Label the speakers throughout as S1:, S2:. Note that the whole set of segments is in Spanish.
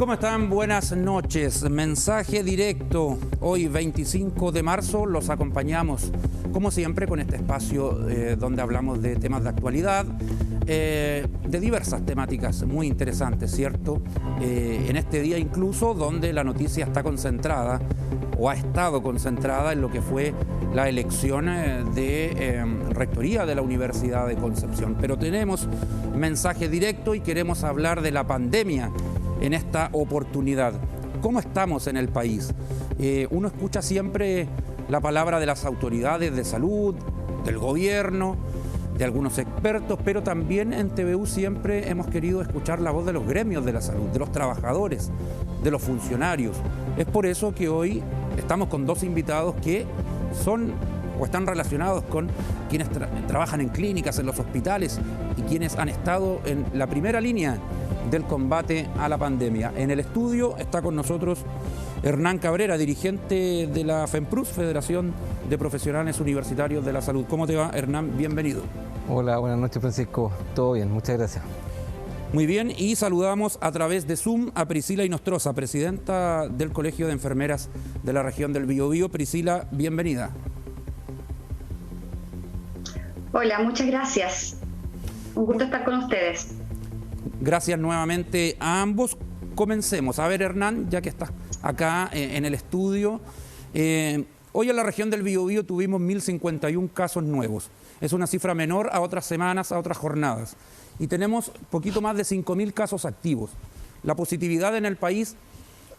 S1: ¿Cómo están? Buenas noches. Mensaje directo. Hoy, 25 de marzo, los acompañamos, como siempre, con este espacio donde hablamos de temas de actualidad, de diversas temáticas muy interesantes, ¿cierto? En este día incluso donde la noticia está concentrada, o ha estado concentrada en lo que fue la elección de rectoría de la Universidad de Concepción. Pero tenemos mensaje directo y queremos hablar de la pandemia en esta oportunidad. ¿Cómo estamos en el país? Uno escucha siempre la palabra de las autoridades de salud, del gobierno, de algunos expertos, pero también en TVU siempre hemos querido escuchar la voz de los gremios de la salud, de los trabajadores, de los funcionarios. Es por eso que hoy estamos con dos invitados que son o están relacionados con quienes trabajan en clínicas, en los hospitales y quienes han estado en la primera línea del combate a la pandemia. En el estudio está con nosotros Hernán Cabrera, dirigente de la FEMPRUS, Federación de Profesionales Universitarios de la Salud. ¿Cómo te va, Hernán? Bienvenido.
S2: Hola, buenas noches, Francisco. Todo bien, muchas gracias.
S1: Muy bien, y saludamos a través de Zoom a Priscila Inostroza, presidenta del Colegio de Enfermeras de la región del Biobío. Priscila, bienvenida.
S3: Hola, muchas gracias. Un gusto estar con ustedes.
S1: Gracias nuevamente a ambos. Comencemos. A ver, Hernán, ya que estás acá en el estudio. Hoy en la región del Biobío tuvimos 1.051 casos nuevos. Es una cifra menor a otras semanas, a otras jornadas. Y tenemos poquito más de 5.000 casos activos. La positividad en el país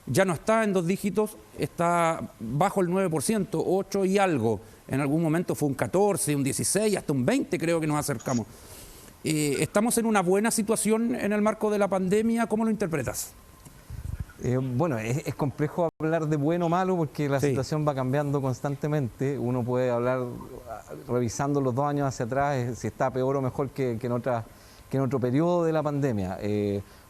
S1: ya no está en dos dígitos, está bajo el 9%, 8 y algo. En algún momento fue un 14, un 16, hasta un 20 creo que nos acercamos. ¿Estamos en una buena situación en el marco de la pandemia? ¿Cómo lo interpretas?
S2: Bueno, es complejo hablar de bueno o malo porque la situación va cambiando constantemente. Uno puede hablar, revisando los 2 años hacia atrás, si está peor o mejor que en otro periodo de la pandemia.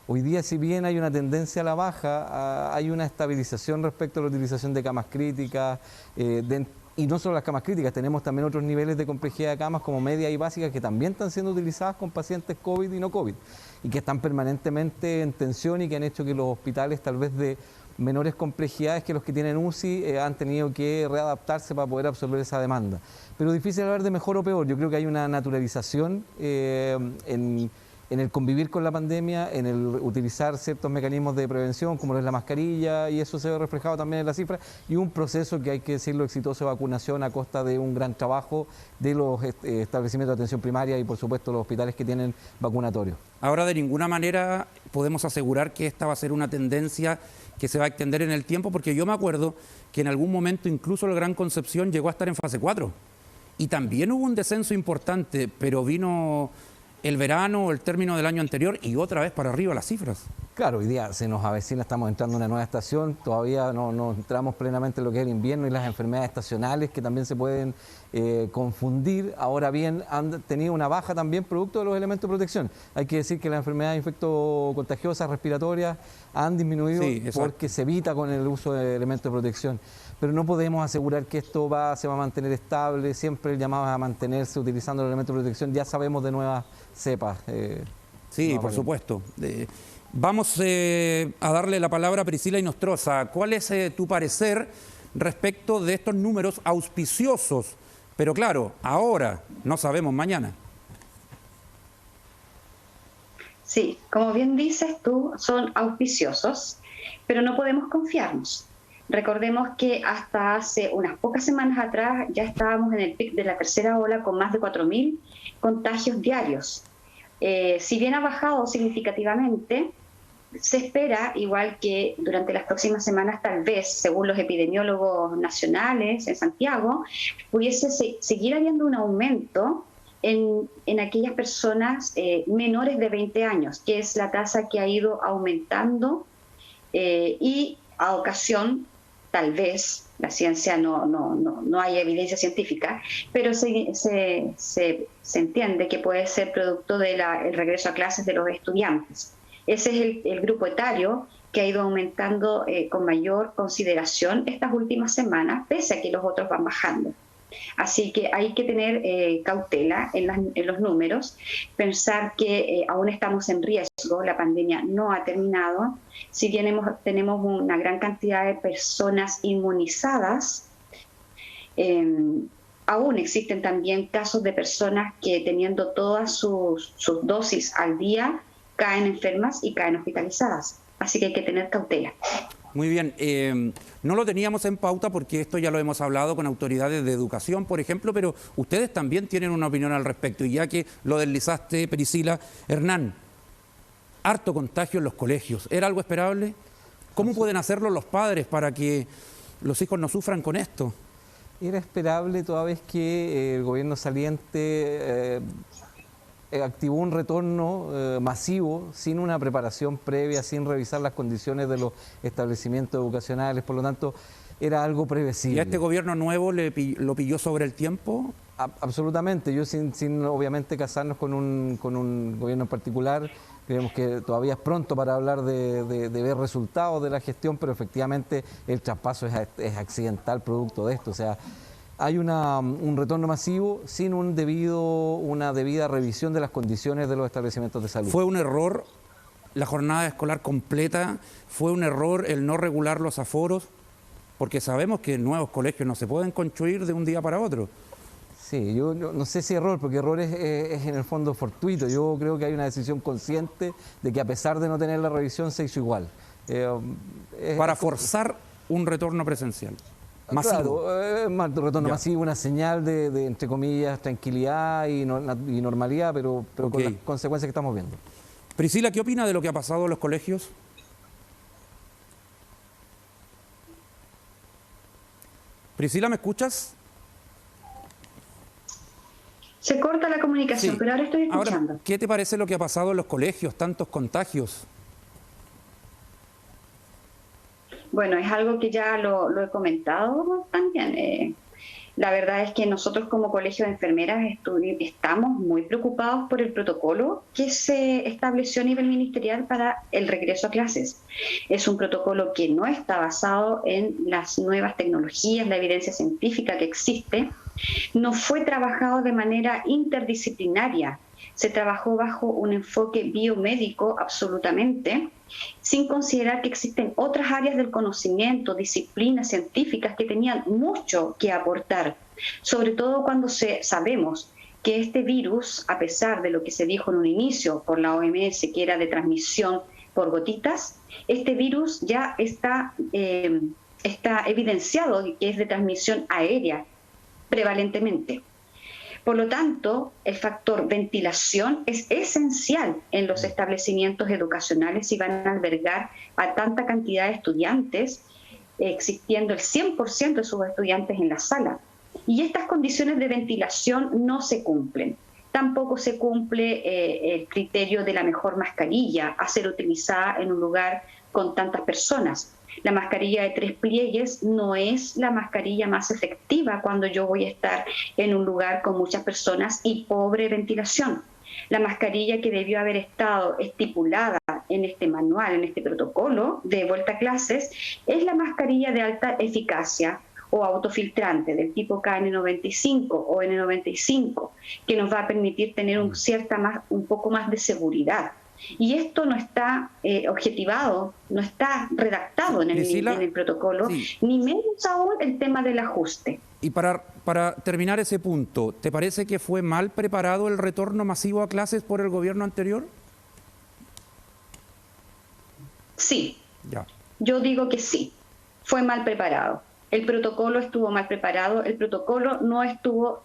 S2: Hoy día, si bien hay una tendencia a la baja, hay una estabilización respecto a la utilización de camas críticas, y no solo las camas críticas, tenemos también otros niveles de complejidad de camas como medias y básicas que también están siendo utilizadas con pacientes COVID y no COVID y que están permanentemente en tensión y que han hecho que los hospitales tal vez de menores complejidades que los que tienen UCI han tenido que readaptarse para poder absorber esa demanda. Pero difícil hablar de mejor o peor. Yo creo que hay una naturalización en el convivir con la pandemia, en el utilizar ciertos mecanismos de prevención como es la mascarilla, y eso se ve reflejado también en las cifras, y un proceso que hay que decirlo exitoso de vacunación a costa de un gran trabajo de los establecimientos de atención primaria y por supuesto los hospitales que tienen vacunatorios.
S1: Ahora, de ninguna manera podemos asegurar que esta va a ser una tendencia que se va a extender en el tiempo, porque yo me acuerdo que en algún momento incluso el Gran Concepción llegó a estar en fase 4 y también hubo un descenso importante, pero vino el verano o el término del año anterior y otra vez para arriba las cifras.
S2: Claro, hoy día se nos avecina, estamos entrando en una nueva estación, todavía no entramos plenamente en lo que es el invierno y las enfermedades estacionales que también se pueden confundir. Ahora bien, han tenido una baja también producto de los elementos de protección. Hay que decir que las enfermedades infectocontagiosas respiratorias han disminuido porque se evita con el uso de elementos de protección. Pero no podemos asegurar que esto se va a mantener estable, siempre el llamado es a mantenerse utilizando el elemento de protección. Ya sabemos de nuevas cepas.
S1: Sí, por supuesto. Vamos a darle la palabra a Priscila Inostroza. ¿Cuál es tu parecer respecto de estos números auspiciosos? Pero claro, ahora, no sabemos mañana.
S3: Sí, como bien dices tú, son auspiciosos, pero no podemos confiarnos. Recordemos que hasta hace unas pocas semanas atrás ya estábamos en el pic de la tercera ola con más de 4.000 contagios diarios. Si bien ha bajado significativamente, se espera, igual que durante las próximas semanas, tal vez, según los epidemiólogos nacionales en Santiago, pudiese seguir habiendo un aumento en aquellas personas menores de 20 años, que es la tasa que ha ido aumentando y a ocasión, tal vez, la ciencia no hay evidencia científica, pero se entiende que puede ser producto del regreso a clases de los estudiantes. Ese es el grupo etario que ha ido aumentando con mayor consideración estas últimas semanas, pese a que los otros van bajando. Así que hay que tener cautela en los números, pensar que aún estamos en riesgo, la pandemia no ha terminado. Si bien tenemos una gran cantidad de personas inmunizadas, aún existen también casos de personas que teniendo todas sus dosis al día caen enfermas y caen hospitalizadas. Así que hay que tener cautela.
S1: Muy bien, no lo teníamos en pauta porque esto ya lo hemos hablado con autoridades de educación, por ejemplo, pero ustedes también tienen una opinión al respecto. Y ya que lo deslizaste, Priscila, Hernán, harto contagio en los colegios, ¿era algo esperable? ¿Cómo pueden hacerlo los padres para que los hijos no sufran con esto?
S2: Era esperable toda vez que el gobierno saliente activó un retorno masivo sin una preparación previa, sin revisar las condiciones de los establecimientos educacionales, por lo tanto era algo previsible.
S1: ¿Y a este gobierno nuevo lo pilló sobre el tiempo?
S2: Absolutamente, yo sin obviamente casarnos con un gobierno en particular, creemos que todavía es pronto para hablar de ver resultados de la gestión, pero efectivamente el traspaso es accidental producto de esto, o sea, hay un retorno masivo sin una debida revisión de las condiciones de los establecimientos de salud.
S1: ¿Fue un error la jornada escolar completa? ¿Fue un error el no regular los aforos? Porque sabemos que nuevos colegios no se pueden construir de un día para otro.
S2: Sí, yo no sé si error, porque error es en el fondo fortuito. Yo creo que hay una decisión consciente de que a pesar de no tener la revisión se hizo igual.
S1: Para forzar un retorno presencial. Masivo.
S2: Claro, retorno masivo, una señal de, entre comillas, tranquilidad y normalidad, pero con las consecuencias que estamos viendo.
S1: Priscila, ¿qué opina de lo que ha pasado en los colegios? Priscila, ¿me escuchas?
S3: Se corta la comunicación, sí, pero ahora estoy escuchando.
S1: Ahora, ¿qué te parece lo que ha pasado en los colegios? Tantos contagios.
S3: Bueno, es algo que ya lo he comentado también. La verdad es que nosotros como Colegio de Enfermeras estamos muy preocupados por el protocolo que se estableció a nivel ministerial para el regreso a clases. Es un protocolo que no está basado en las nuevas tecnologías, la evidencia científica que existe. No fue trabajado de manera interdisciplinaria. Se trabajó bajo un enfoque biomédico absolutamente, sin considerar que existen otras áreas del conocimiento, disciplinas científicas que tenían mucho que aportar, sobre todo cuando sabemos que este virus, a pesar de lo que se dijo en un inicio por la OMS, que era de transmisión por gotitas, este virus ya está evidenciado que es de transmisión aérea prevalentemente. Por lo tanto, el factor ventilación es esencial en los establecimientos educacionales si van a albergar a tanta cantidad de estudiantes, existiendo el 100% de sus estudiantes en la sala. Y estas condiciones de ventilación no se cumplen. Tampoco se cumple el criterio de la mejor mascarilla a ser utilizada en un lugar con tantas personas. La mascarilla de 3 pliegues no es la mascarilla más efectiva cuando yo voy a estar en un lugar con muchas personas y pobre ventilación. La mascarilla que debió haber estado estipulada en este manual, en este protocolo de vuelta a clases, es la mascarilla de alta eficacia o autofiltrante del tipo KN95 o N95, que nos va a permitir tener un poco más de seguridad. Y esto no está objetivado, no está redactado en el protocolo, sí, ni menos aún el tema del ajuste.
S1: Y para terminar ese punto, ¿te parece que fue mal preparado el retorno masivo a clases por el gobierno anterior?
S3: Sí,
S1: ya.
S3: Yo digo que sí, fue mal preparado. El protocolo estuvo mal preparado, el protocolo no estuvo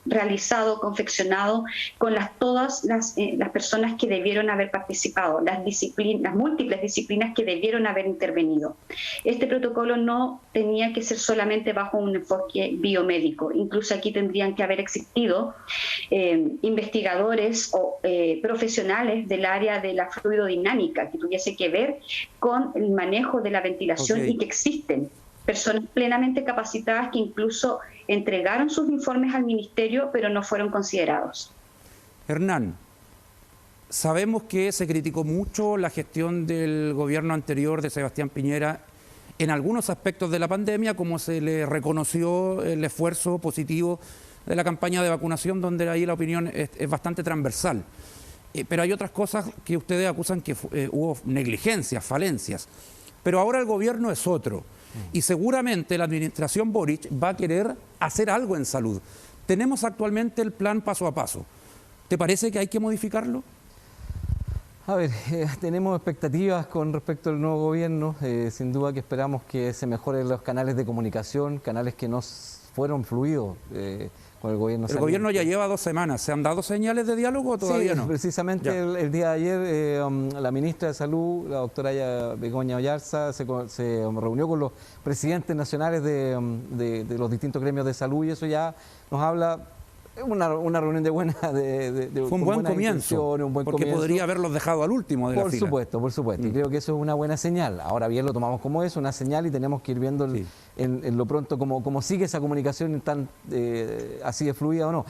S3: realizado, confeccionado con todas las personas que debieron haber participado, las múltiples disciplinas que debieron haber intervenido. Este protocolo no tenía que ser solamente bajo un enfoque biomédico, incluso aquí tendrían que haber existido investigadores o profesionales del área de la fluidodinámica que tuviese que ver con el manejo de la ventilación y que existen personas plenamente capacitadas que incluso entregaron sus informes al ministerio, pero no fueron considerados.
S1: Hernán, sabemos que se criticó mucho la gestión del gobierno anterior de Sebastián Piñera en algunos aspectos de la pandemia, como se le reconoció el esfuerzo positivo de la campaña de vacunación, donde ahí la opinión es bastante transversal. Pero hay otras cosas que ustedes acusan que hubo negligencias, falencias. Pero ahora el gobierno es otro. Y seguramente la administración Boric va a querer hacer algo en salud. Tenemos actualmente el plan paso a paso. ¿Te parece que hay que modificarlo?
S2: A ver, tenemos expectativas con respecto al nuevo gobierno. Sin duda que esperamos que se mejoren los canales de comunicación, canales que no fueron fluidos con el gobierno.
S1: El gobierno ya lleva 2 semanas. ¿Se han dado señales de diálogo o todavía no?
S2: Sí, precisamente el día de ayer la ministra de Salud, la doctora Begoña Oyarza, se reunió con los presidentes nacionales de los distintos gremios de salud, y eso ya nos habla. Una reunión de buena...
S1: Fue un buen comienzo, porque podría haberlos dejado al último de la fila.
S2: Por supuesto. Y creo que eso es una buena señal. Ahora bien, lo tomamos como eso, una señal, y tenemos que ir viendo en lo pronto cómo sigue esa comunicación tan así de fluida o no.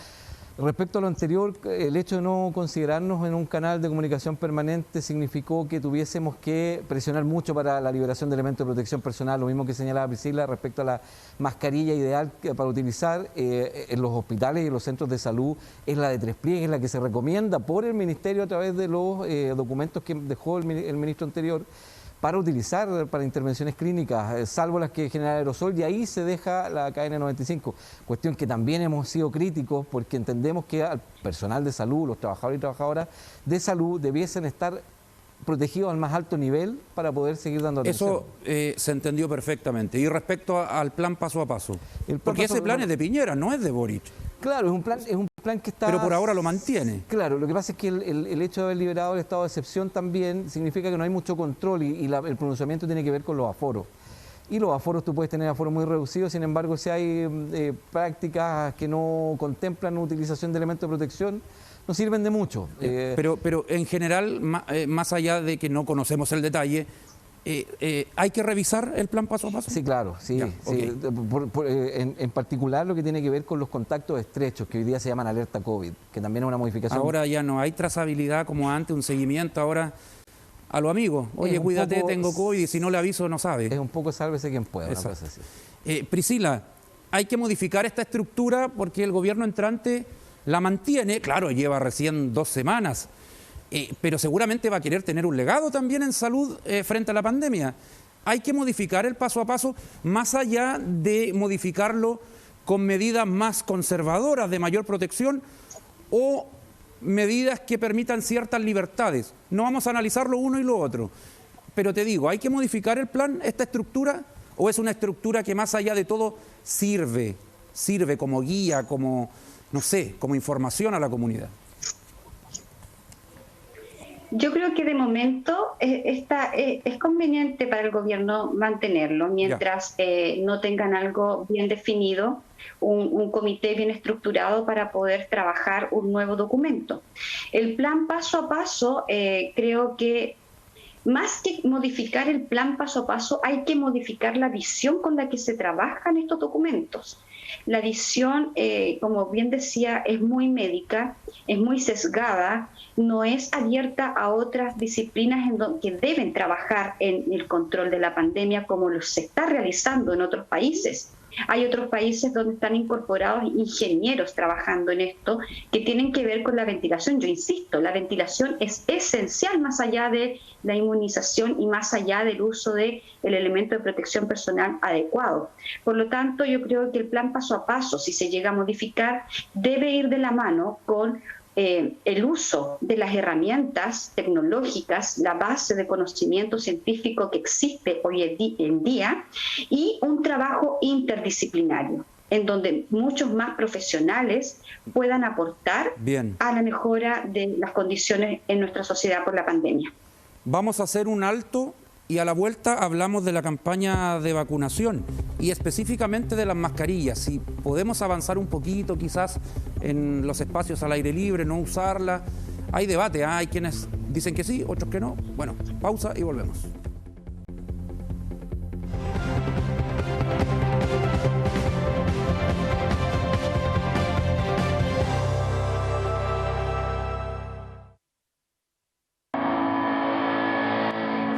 S2: Respecto a lo anterior, el hecho de no considerarnos en un canal de comunicación permanente significó que tuviésemos que presionar mucho para la liberación de elementos de protección personal, lo mismo que señalaba Priscila respecto a la mascarilla ideal para utilizar en los hospitales y en los centros de salud, es la de 3 pliegues, es la que se recomienda por el Ministerio a través de los documentos que dejó el ministro anterior, para utilizar para intervenciones clínicas, salvo las que generan aerosol, y ahí se deja la KN95. Cuestión que también hemos sido críticos, porque entendemos que al personal de salud, los trabajadores y trabajadoras de salud, debiesen estar protegidos al más alto nivel para poder seguir dando atención.
S1: Eso se entendió perfectamente. Y respecto al plan paso a paso, porque ese plan es de Piñera, no es de Boric.
S2: Claro, es un plan que está...
S1: Pero por ahora lo mantiene.
S2: Claro, lo que pasa es que el hecho de haber liberado el estado de excepción también significa que no hay mucho control, y el pronunciamiento tiene que ver con los aforos. Y los aforos, tú puedes tener aforos muy reducidos, sin embargo, si hay prácticas que no contemplan utilización de elementos de protección, no sirven de mucho.
S1: Pero en general, más allá de que no conocemos el detalle, ¿hay que revisar el plan paso a paso?
S2: Sí, claro, sí.
S1: Ya,
S2: sí. En particular lo que tiene que ver con los contactos estrechos, que hoy día se llaman alerta COVID, que también es una modificación.
S1: Ahora ya no hay trazabilidad como antes, un seguimiento ahora a los amigos. Oye, cuídate, tengo COVID, y si no le aviso no sabe.
S2: Es un poco sálvese quien pueda. Una cosa así.
S1: Priscila, hay que modificar esta estructura porque el gobierno entrante la mantiene, claro, lleva recién 2 semanas, pero seguramente va a querer tener un legado también en salud frente a la pandemia. Hay que modificar el paso a paso, más allá de modificarlo con medidas más conservadoras de mayor protección o medidas que permitan ciertas libertades. No vamos a analizar lo uno y lo otro, pero te digo, ¿hay que modificar el plan, esta estructura, o es una estructura que más allá de todo sirve como guía, como, no sé, como información a la comunidad?
S3: Yo creo que de momento es conveniente para el gobierno mantenerlo mientras no tengan algo bien definido, un comité bien estructurado para poder trabajar un nuevo documento. El plan paso a paso, creo que más que modificar el plan paso a paso, hay que modificar la visión con la que se trabajan estos documentos. La visión, como bien decía, es muy médica, es muy sesgada, no es abierta a otras disciplinas que deben trabajar en el control de la pandemia, como se está realizando en otros países. Hay otros países donde están incorporados ingenieros trabajando en esto que tienen que ver con la ventilación. Yo insisto, la ventilación es esencial más allá de la inmunización y más allá del uso del elemento de protección personal adecuado. Por lo tanto, yo creo que el plan paso a paso, si se llega a modificar, debe ir de la mano con el uso de las herramientas tecnológicas, la base de conocimiento científico que existe hoy en día, y un trabajo interdisciplinario, en donde muchos más profesionales puedan aportar a la mejora de las condiciones en nuestra sociedad por la pandemia.
S1: Vamos a hacer un alto y a la vuelta hablamos de la campaña de vacunación y específicamente de las mascarillas. Si podemos avanzar un poquito quizás en los espacios al aire libre, no usarla. Hay debate, hay quienes dicen que sí, otros que no. Bueno, pausa y volvemos.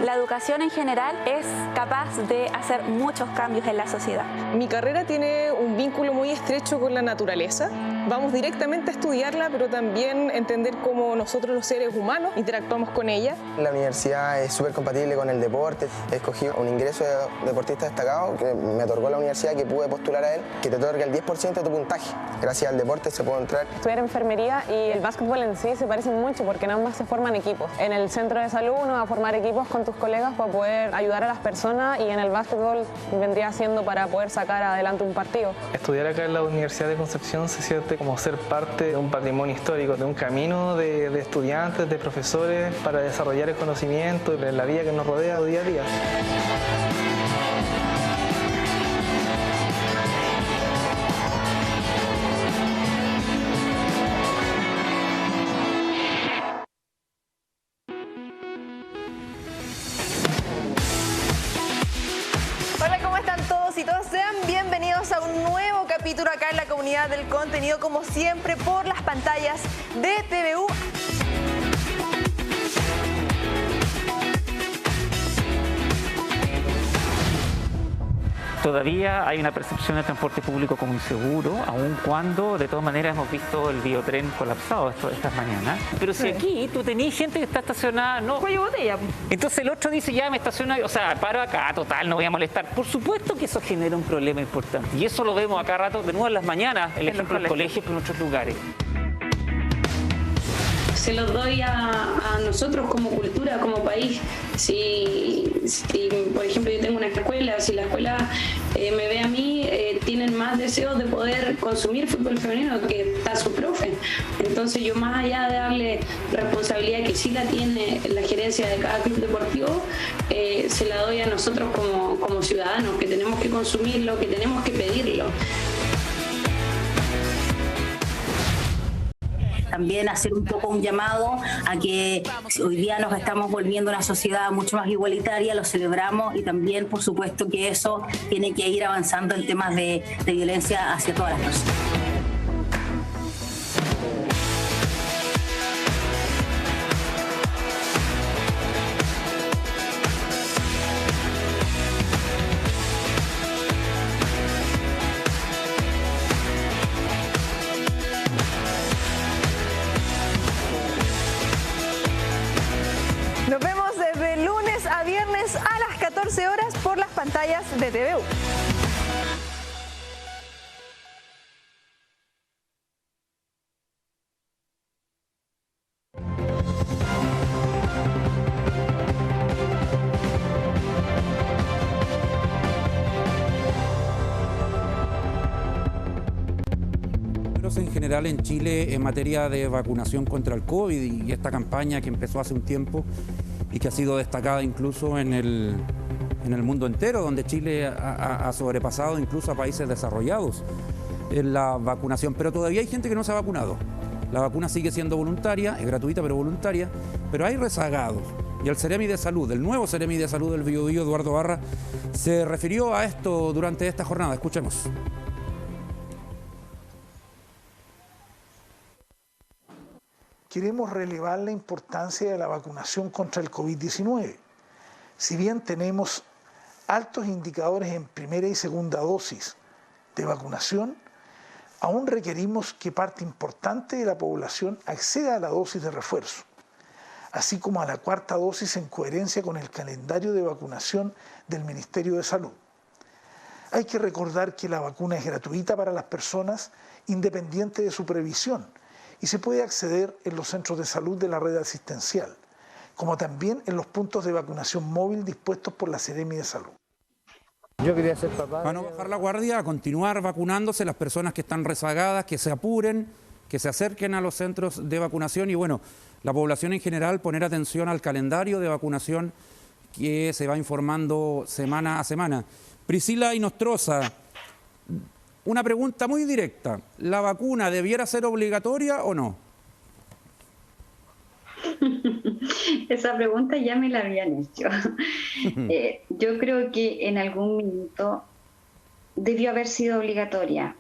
S4: La educación en general es capaz de hacer muchos cambios en la sociedad.
S5: Mi carrera tiene un vínculo muy estrecho con la naturaleza. Vamos directamente a estudiarla, pero también entender cómo nosotros los seres humanos interactuamos con ella.
S6: La universidad es súper compatible con el deporte. Escogí un ingreso de deportista destacado que me otorgó la universidad, que pude postular a él, que te otorga el 10% de tu puntaje. Gracias al deporte se puede entrar.
S5: Estudiar enfermería y el básquetbol en sí se parecen mucho porque nada más se forman equipos. En el centro de salud uno va a formar equipos con tus colegas para poder ayudar a las personas, y en el básquetbol vendría siendo para poder sacar adelante un partido.
S7: Estudiar acá en la Universidad de Concepción se siente como ser parte de un patrimonio histórico, de un camino de estudiantes, de profesores para desarrollar el conocimiento de la vida que nos rodea día a día.
S8: Hola, ¿cómo están todos y todas? Sean bienvenidos a un nuevo capítulo acá en la Comunidad del Contenido, como siempre por las pantallas de TVU.
S9: Todavía hay una percepción del transporte público como inseguro, aun cuando de todas maneras hemos visto el biotren colapsado estas mañanas. Pero si aquí tú tenés gente que está estacionada, no.
S8: Cuello botella.
S9: Entonces el otro dice, ya me estaciono, o sea, paro acá, total, no voy a molestar. Por supuesto que eso genera un problema importante. Y eso lo vemos acá rato, de nuevo en las mañanas, el ejemplo del colegio, pero en otros lugares.
S10: Se los doy a nosotros como cultura, como país. Si, por ejemplo, yo tengo una escuela, si la escuela me ve a mí, tienen más deseos de poder consumir fútbol femenino que está su profe. Entonces yo, más allá de darle responsabilidad que sí la tiene la gerencia de cada club deportivo, se la doy a nosotros como ciudadanos, que tenemos que consumirlo, que tenemos que pedirlo.
S11: También hacer un poco un llamado a que hoy día nos estamos volviendo una sociedad mucho más igualitaria, lo celebramos, y también por supuesto que eso tiene que ir avanzando en temas de violencia hacia todas las personas.
S8: Nos vemos desde lunes a viernes a las 14 horas por las pantallas de TVU.
S1: En general en Chile en materia de vacunación contra el COVID y esta campaña que empezó hace un tiempo y que ha sido destacada incluso en el mundo entero, donde Chile ha sobrepasado incluso a países desarrollados en la vacunación, pero todavía hay gente que no se ha vacunado. La vacuna sigue siendo voluntaria, es gratuita pero voluntaria, pero hay rezagados. Y el Seremi de Salud, el nuevo Seremi de Salud del Biobío, Eduardo Barra, se refirió a esto durante esta jornada. Escuchemos.
S12: Queremos relevar la importancia de la vacunación contra el COVID-19. Si bien tenemos altos indicadores en primera y segunda dosis de vacunación, aún requerimos que parte importante de la población acceda a la dosis de refuerzo, así como a la cuarta dosis en coherencia con el calendario de vacunación del Ministerio de Salud. Hay que recordar que la vacuna es gratuita para las personas independiente de su previsión, y se puede acceder en los centros de salud de la red asistencial, como también en los puntos de vacunación móvil dispuestos por la Seremi de Salud.
S1: Yo quería ser papá. Van a bajar la guardia, a continuar vacunándose las personas que están rezagadas, que se apuren, que se acerquen a los centros de vacunación y bueno, la población en general poner atención al calendario de vacunación que se va informando semana a semana. Priscila Inostroza, una pregunta muy directa. ¿La vacuna debiera ser obligatoria o no?
S3: Esa pregunta ya me la habían hecho. Yo creo que en algún minuto debió haber sido obligatoria,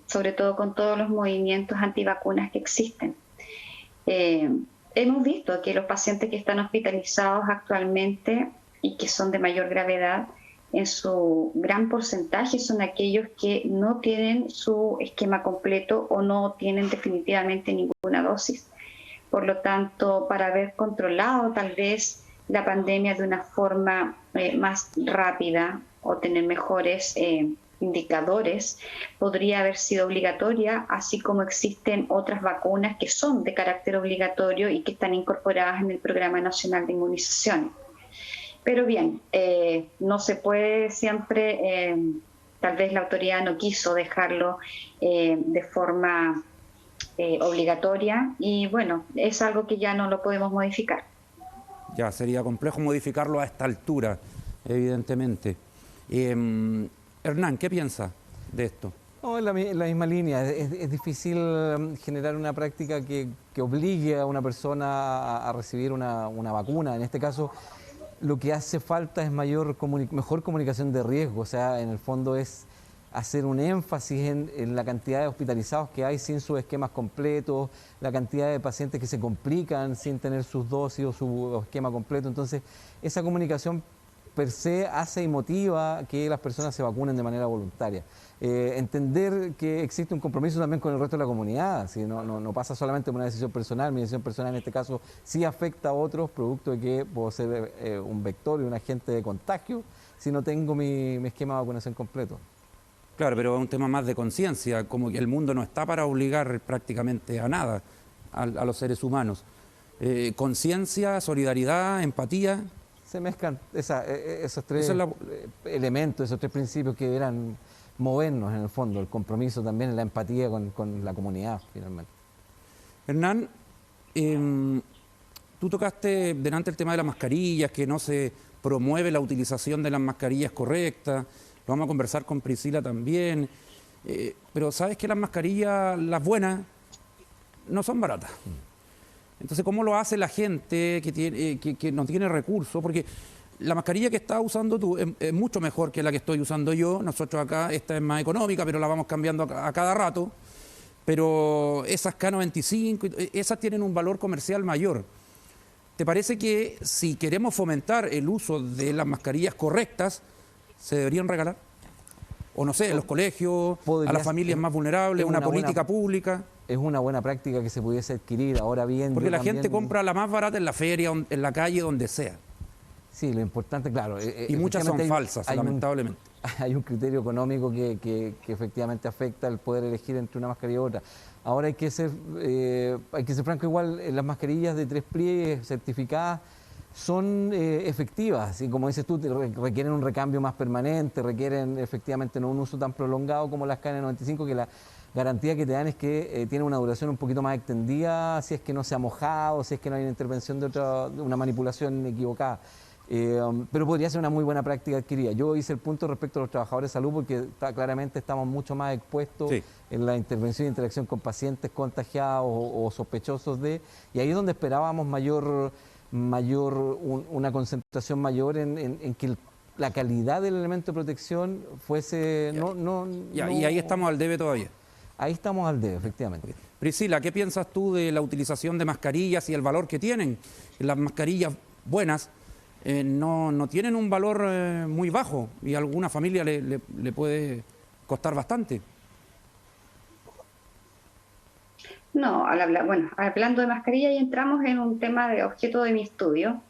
S3: sobre todo con todos los movimientos antivacunas que existen. Hemos visto que los pacientes que están hospitalizados actualmente y que son de mayor gravedad, en su gran porcentaje son aquellos que no tienen su esquema completo o no tienen definitivamente ninguna dosis. Por lo tanto, para haber controlado tal vez la pandemia de una forma más rápida o tener mejores indicadores, podría haber sido obligatoria, así como existen otras vacunas que son de carácter obligatorio y que están incorporadas en el Programa Nacional de Inmunización. Pero bien, no se puede siempre, tal vez la autoridad no quiso dejarlo de forma obligatoria y bueno, es algo que ya no lo podemos modificar.
S1: Ya, sería complejo modificarlo a esta altura, evidentemente. Hernán, ¿qué piensa de esto?
S2: No, en la misma línea. Es difícil generar una práctica que obligue a una persona a recibir una vacuna. En este caso, lo que hace falta es mejor comunicación de riesgo. O sea, en el fondo es hacer un énfasis en la cantidad de hospitalizados que hay sin sus esquemas completos, la cantidad de pacientes que se complican sin tener sus dosis o su esquema completo. Entonces, esa comunicación per se hace y motiva que las personas se vacunen de manera voluntaria. Entender que existe un compromiso también con el resto de la comunidad, ¿sí? No pasa solamente por una decisión personal. Mi decisión personal en este caso sí afecta a otros, producto de que puedo ser un vector y un agente de contagio si no tengo mi esquema de vacunación completo.
S1: Claro, pero es un tema más de conciencia, como que el mundo no está para obligar prácticamente a nada a los seres humanos. Conciencia, solidaridad, empatía.
S2: Se mezclan esos tres elementos, esos tres principios que deberán movernos en el fondo, el compromiso también, la empatía con la comunidad, finalmente.
S1: Hernán, tú tocaste delante el tema de las mascarillas, que no se promueve la utilización de las mascarillas correctas. Lo vamos a conversar con Priscila también. Pero sabes que las mascarillas, las buenas, no son baratas. Entonces, ¿cómo lo hace la gente que no tiene recursos? Porque la mascarilla que estás usando tú es mucho mejor que la que estoy usando yo. Nosotros acá, esta es más económica, pero la vamos cambiando a cada rato. Pero esas K95, esas tienen un valor comercial mayor. ¿Te parece que si queremos fomentar el uso de las mascarillas correctas, se deberían regalar? O no sé, en los colegios, a las familias más vulnerables, una política pública.
S2: Es una buena práctica que se pudiese adquirir, ahora bien.
S1: Porque la gente compra la más barata en la feria, en la calle, donde sea.
S2: Sí, lo importante, claro.
S1: Y muchas son falsas, lamentablemente.
S2: Hay un criterio económico que efectivamente afecta el poder elegir entre una mascarilla y otra. Ahora hay que ser franco, igual las mascarillas de 3 pliegues certificadas son efectivas, y como dices tú, requieren un recambio más permanente, requieren efectivamente no un uso tan prolongado como las KN95, que la garantía que te dan es que tiene una duración un poquito más extendida si es que no se ha mojado, si es que no hay una intervención de una manipulación equivocada. Pero podría ser una muy buena práctica adquirida. Yo hice el punto respecto a los trabajadores de salud porque claramente estamos mucho más expuestos en la intervención e interacción con pacientes contagiados o sospechosos de, y ahí es donde esperábamos una concentración mayor en que la calidad del elemento de protección fuese...
S1: Y ahí estamos al debe todavía.
S2: Ahí estamos al debe, efectivamente.
S1: Priscila, ¿qué piensas tú de la utilización de mascarillas y el valor que tienen? Las mascarillas buenas no tienen un valor muy bajo y a alguna familia le puede costar bastante.
S3: No, hablando de mascarilla, ya entramos en un tema de objeto de mi estudio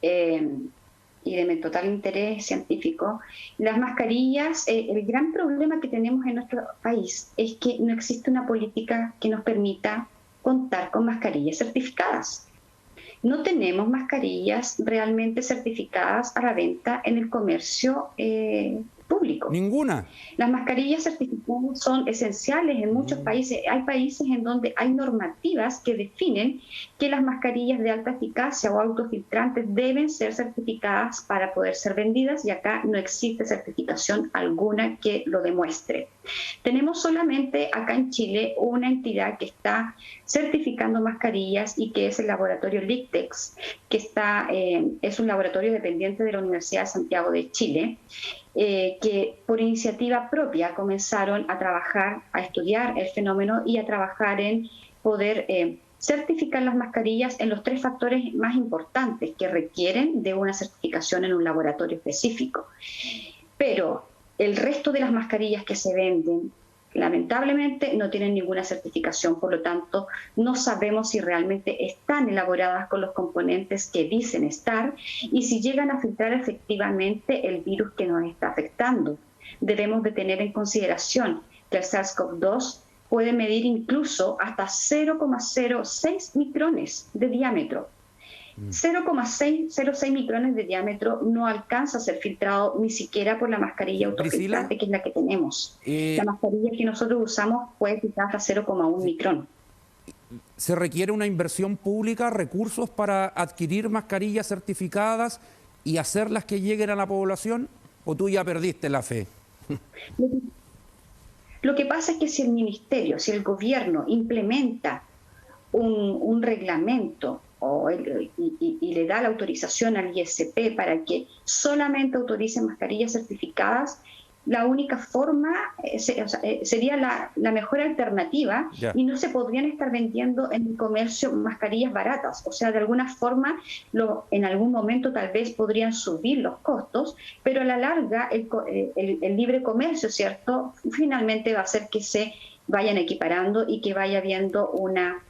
S3: y de mi total interés científico. Las mascarillas, el gran problema que tenemos en nuestro país es que no existe una política que nos permita contar con mascarillas certificadas. No tenemos mascarillas realmente certificadas a la venta en el comercio público.
S1: Ninguna.
S3: Las mascarillas certificadas son esenciales en muchos países. Hay países en donde hay normativas que definen que las mascarillas de alta eficacia o autofiltrantes deben ser certificadas para poder ser vendidas, y acá no existe certificación alguna que lo demuestre. Tenemos solamente acá en Chile una entidad que está certificando mascarillas y que es el laboratorio LICTEX, que es un laboratorio dependiente de la Universidad de Santiago de Chile, que por iniciativa propia comenzaron a trabajar, a estudiar el fenómeno y a trabajar en poder certificar las mascarillas en los 3 factores más importantes que requieren de una certificación en un laboratorio específico. Pero el resto de las mascarillas que se venden, lamentablemente, no tienen ninguna certificación, por lo tanto, no sabemos si realmente están elaboradas con los componentes que dicen estar y si llegan a filtrar efectivamente el virus que nos está afectando. Debemos de tener en consideración que el SARS-CoV-2 puede medir incluso hasta 0,06 micrones de diámetro. 0,06 micrones de diámetro no alcanza a ser filtrado ni siquiera por la mascarilla autofiltrante, que es la que tenemos. La mascarilla que nosotros usamos puede filtrar hasta 0,1 micrón.
S1: ¿Se requiere una inversión pública, recursos para adquirir mascarillas certificadas y hacerlas que lleguen a la población? ¿O tú ya perdiste la fe?
S3: Lo que pasa es que si el ministerio, si el gobierno implementa un reglamento y le da la autorización al ISP para que solamente autorice mascarillas certificadas, la única forma sería la mejor alternativa y no se podrían estar vendiendo en el comercio mascarillas baratas. O sea, de alguna forma, en algún momento tal vez podrían subir los costos, pero a la larga el libre comercio, ¿cierto?, finalmente va a hacer que se vayan equiparando y que vaya habiendo una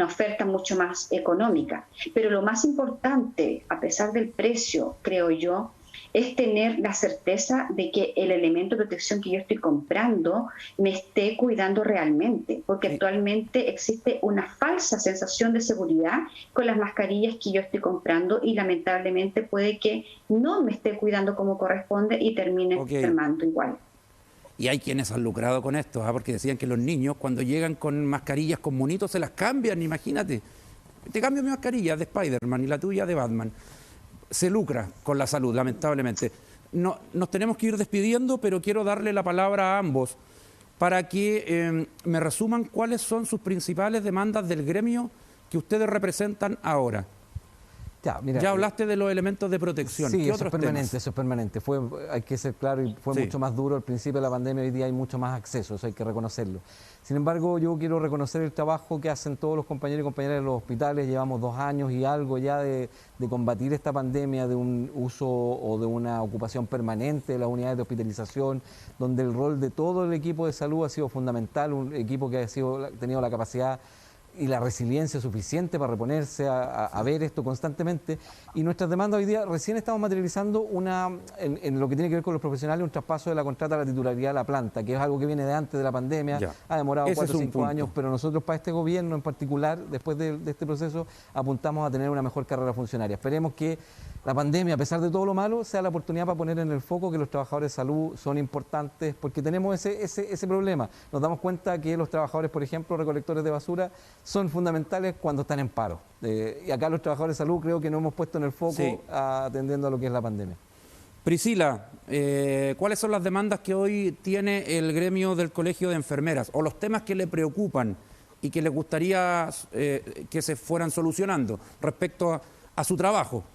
S3: oferta mucho más económica. Pero lo más importante, a pesar del precio, creo yo, es tener la certeza de que el elemento de protección que yo estoy comprando me esté cuidando realmente, porque actualmente existe una falsa sensación de seguridad con las mascarillas que yo estoy comprando y lamentablemente puede que no me esté cuidando como corresponde y termine enfermando igual.
S1: Y hay quienes han lucrado con esto, porque decían que los niños cuando llegan con mascarillas con monitos se las cambian, imagínate. Te cambio mi mascarilla de Spider-Man y la tuya de Batman. Se lucra con la salud, lamentablemente. Nos tenemos que ir despidiendo, pero quiero darle la palabra a ambos para que me resuman cuáles son sus principales demandas del gremio que ustedes representan ahora. Ya hablaste de los elementos de protección.
S2: Sí,
S1: ¿Qué otros temas?
S2: Eso es permanente. Hay que ser claro, y fue mucho más duro al principio de la pandemia. Hoy día hay mucho más acceso, eso hay que reconocerlo. Sin embargo, yo quiero reconocer el trabajo que hacen todos los compañeros y compañeras de los hospitales. Llevamos 2 años y algo ya de combatir esta pandemia, de un uso o de una ocupación permanente de las unidades de hospitalización, donde el rol de todo el equipo de salud ha sido fundamental, un equipo que ha tenido la capacidad y la resiliencia suficiente para reponerse a ver esto constantemente. Y nuestras demandas hoy día, recién estamos materializando en lo que tiene que ver con los profesionales, un traspaso de la contrata a la titularidad de la planta, que es algo que viene de antes de la pandemia, ha demorado 4 o 5 años, pero nosotros para este gobierno en particular, después de este proceso, apuntamos a tener una mejor carrera funcionaria. Esperemos que la pandemia, a pesar de todo lo malo, sea la oportunidad para poner en el foco que los trabajadores de salud son importantes, porque tenemos ese problema. Nos damos cuenta que los trabajadores, por ejemplo, recolectores de basura, son fundamentales cuando están en paro. Y acá los trabajadores de salud creo que no hemos puesto en el foco atendiendo a lo que es la pandemia.
S1: Priscila, ¿cuáles son las demandas que hoy tiene el gremio del Colegio de Enfermeras o los temas que le preocupan y que le gustaría que se fueran solucionando respecto a su trabajo?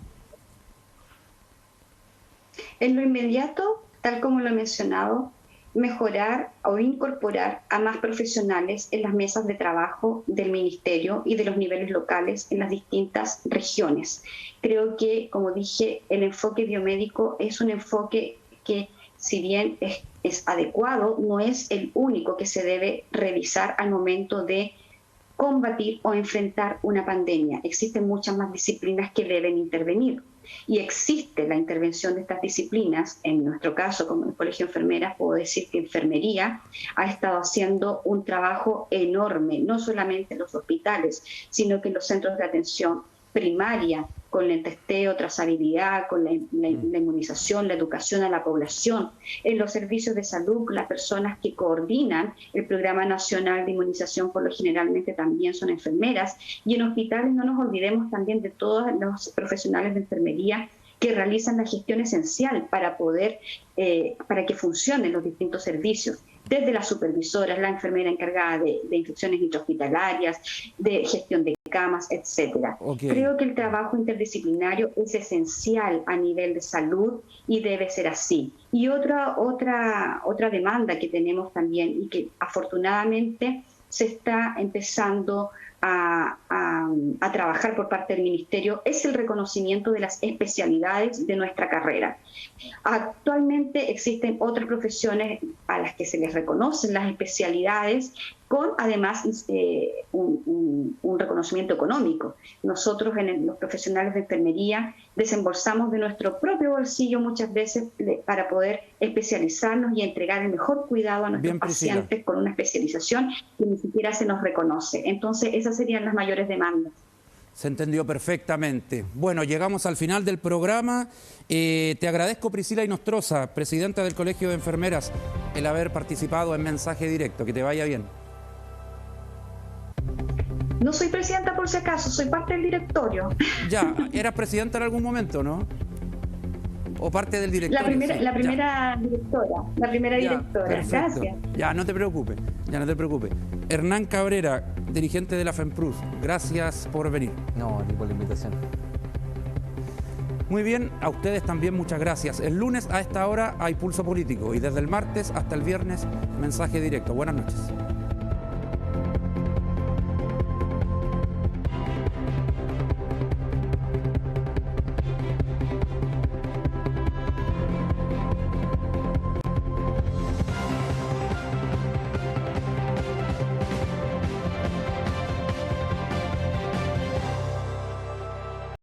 S3: En lo inmediato, tal como lo he mencionado, mejorar o incorporar a más profesionales en las mesas de trabajo del Ministerio y de los niveles locales en las distintas regiones. Creo que, como dije, el enfoque biomédico es un enfoque que, si bien es adecuado, no es el único que se debe revisar al momento de combatir o enfrentar una pandemia. Existen muchas más disciplinas que deben intervenir. Y existe la intervención de estas disciplinas. En nuestro caso, como el Colegio de Enfermeras, puedo decir que enfermería ha estado haciendo un trabajo enorme, no solamente en los hospitales, sino que en los centros de atención primaria, con el testeo, trazabilidad, con la inmunización, la educación a la población, en los servicios de salud, las personas que coordinan el Programa Nacional de Inmunización, por lo generalmente también son enfermeras, y en hospitales no nos olvidemos también de todos los profesionales de enfermería que realizan la gestión esencial para que funcionen los distintos servicios, desde las supervisoras, la enfermera encargada de infecciones intrahospitalarias, de gestión de camas, etcétera. Creo que el trabajo interdisciplinario es esencial a nivel de salud y debe ser así. Y otra demanda que tenemos también y que afortunadamente se está empezando a trabajar por parte del Ministerio es el reconocimiento de las especialidades de nuestra carrera. Actualmente existen otras profesiones a las que se les reconocen las especialidades con además un reconocimiento económico. Nosotros los profesionales de enfermería desembolsamos de nuestro propio bolsillo muchas veces para poder especializarnos y entregar el mejor cuidado a nuestros pacientes con una especialización que ni siquiera se nos reconoce. Entonces esas serían las mayores demandas.
S1: Se entendió perfectamente. Bueno, llegamos al final del programa. Te agradezco, Priscila Inostroza, presidenta del Colegio de Enfermeras, el haber participado en Mensaje Directo. Que te vaya bien.
S3: No soy presidenta por si acaso, soy parte del directorio.
S1: Ya, ¿eras presidenta en algún momento, no? ¿O parte del directorio?
S3: La primera directora,
S1: perfecto.
S3: Gracias.
S1: Ya, no te preocupes, Hernán Cabrera, dirigente de la FEMPRUS, gracias por venir.
S2: No, ni por la invitación.
S1: Muy bien, a ustedes también muchas gracias. El lunes a esta hora hay Pulso Político y desde el martes hasta el viernes Mensaje Directo. Buenas noches.